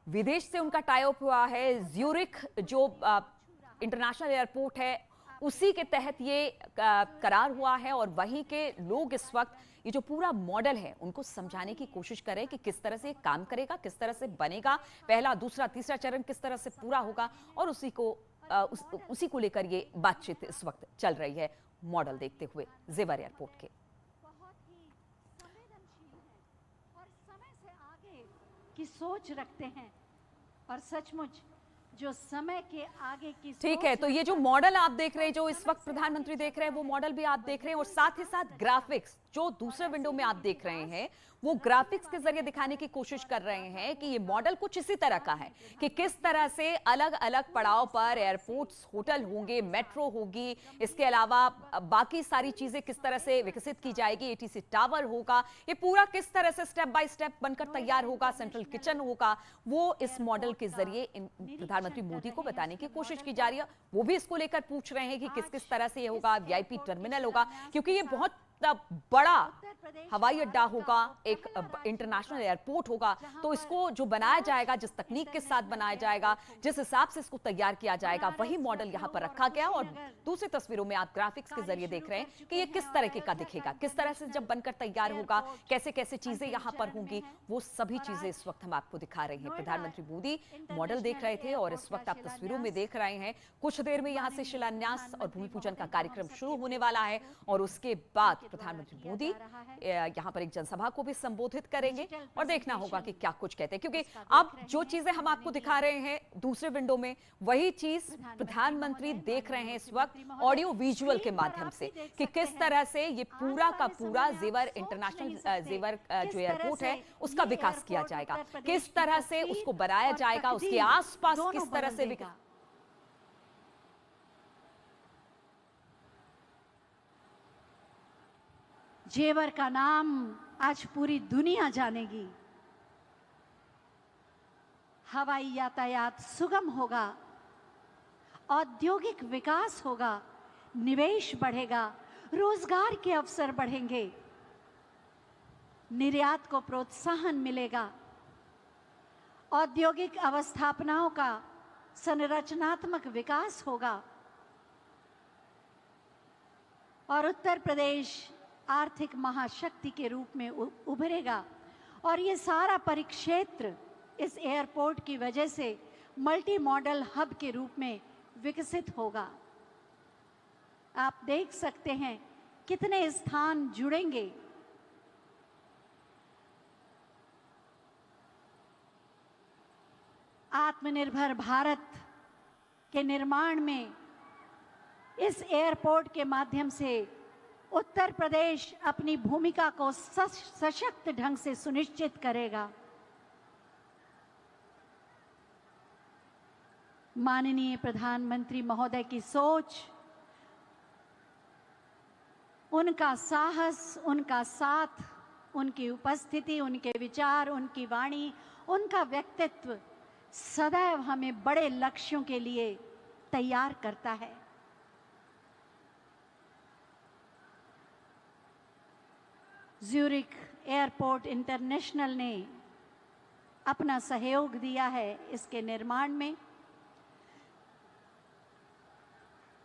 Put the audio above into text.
विदेश से उनका टाई अप हुआ है। ज्यूरिख जो इंटरनेशनल एयरपोर्ट है उसी के तहत ये करार हुआ है और वहीं के लोग इस वक्त ये जो पूरा मॉडल है उनको समझाने की कोशिश करें कि किस तरह से काम करेगा, किस तरह से बनेगा, पहला दूसरा तीसरा चरण किस तरह से पूरा होगा और उसी को लेकर ये बातचीत इस वक्त चल रही है मॉडल देखते हुए जेवर एयरपोर्ट के। और समय से आगे की सोच रखते हैं और सचमुच जो समय के आगे की ठीक है, तो ये जो मॉडल आप देख रहे हैं, जो इस वक्त प्रधानमंत्री देख रहे हैं, वो मॉडल भी आप देख रहे हैं और साथ ही साथ ग्राफिक्स जो दूसरे विंडो में आप देख रहे हैं वो ग्राफिक्स के जरिए दिखाने की कोशिश कर रहे हैं कि ये मॉडल कुछ इसी तरह का है कि किस तरह से अलग अलग पड़ाव पर एयरपोर्ट्स, होटल होंगे, मेट्रो होगी, इसके अलावा बाकी सारी चीजें किस तरह से विकसित की जाएगी, एटीसी टावर होगा, ये पूरा किस तरह से स्टेप बाय स्टेप बनकर तैयार होगा, सेंट्रल किचन होगा, वो इस मॉडल के जरिए प्रधानमंत्री मोदी को बताने की कोशिश की जा रही है। वो भी इसको लेकर पूछ रहे हैं कि किस किस तरह से ये होगा, वीआईपी टर्मिनल होगा, क्योंकि ये बहुत बड़ा हवाई अड्डा होगा, एक इंटरनेशनल एयरपोर्ट होगा, तो इसको जो बनाया जाएगा, जिस तकनीक के साथ बनाया जाएगा, जिस हिसाब से इसको तैयार किया जाएगा, वही मॉडल यहां पर रखा गया। और दूसरी तस्वीरों में आप ग्राफिक्स के जरिए देख रहे हैं कि ये किस तरह का दिखेगा, किस तरह से जब बनकर तैयार होगा, कैसे कैसे चीजें यहां पर होंगी, वो सभी चीजें इस वक्त हम आपको दिखा रहे हैं। प्रधानमंत्री मोदी मॉडल देख रहे थे और इस वक्त आप तस्वीरों में देख रहे हैं कुछ देर में यहां से शिलान्यास और भूमि पूजन का कार्यक्रम शुरू होने वाला है और उसके बाद प्रधानमंत्री मोदी यहां पर एक जनसभा को भी संबोधित करेंगे और देखना होगा कि क्या कुछ कहते हैं, क्योंकि अब जो चीजें हम आपको दिखा रहे हैं दूसरे विंडो में वही चीज प्रधानमंत्री देख रहे हैं इस वक्त ऑडियो विजुअल के माध्यम से कि किस तरह से ये पूरा का पूरा जेवर इंटरनेशनल जेवर जो एयरपोर्ट है उसका विकास किया जाएगा, किस तरह से उसको बनाया जाएगा, उसके आसपास किस तरह से जेवर का नाम आज पूरी दुनिया जानेगी। हवाई यातायात सुगम होगा, औद्योगिक विकास होगा, निवेश बढ़ेगा, रोजगार के अवसर बढ़ेंगे, निर्यात को प्रोत्साहन मिलेगा, औद्योगिक अवस्थापनाओं का संरचनात्मक विकास होगा और उत्तर प्रदेश आर्थिक महाशक्ति के रूप में उभरेगा। और ये सारा परिक्षेत्र इस एयरपोर्ट की वजह से मल्टी मॉडल हब के रूप में विकसित होगा। आप देख सकते हैं कितने स्थान जुड़ेंगे। आत्मनिर्भर भारत के निर्माण में इस एयरपोर्ट के माध्यम से उत्तर प्रदेश अपनी भूमिका को सशक्त ढंग से सुनिश्चित करेगा। माननीय प्रधानमंत्री महोदय की सोच, उनका साहस, उनका साथ, उनकी उपस्थिति, उनके विचार, उनकी वाणी, उनका व्यक्तित्व सदैव हमें बड़े लक्ष्यों के लिए तैयार करता है। ज्यूरिख एयरपोर्ट इंटरनेशनल ने अपना सहयोग दिया है इसके निर्माण में।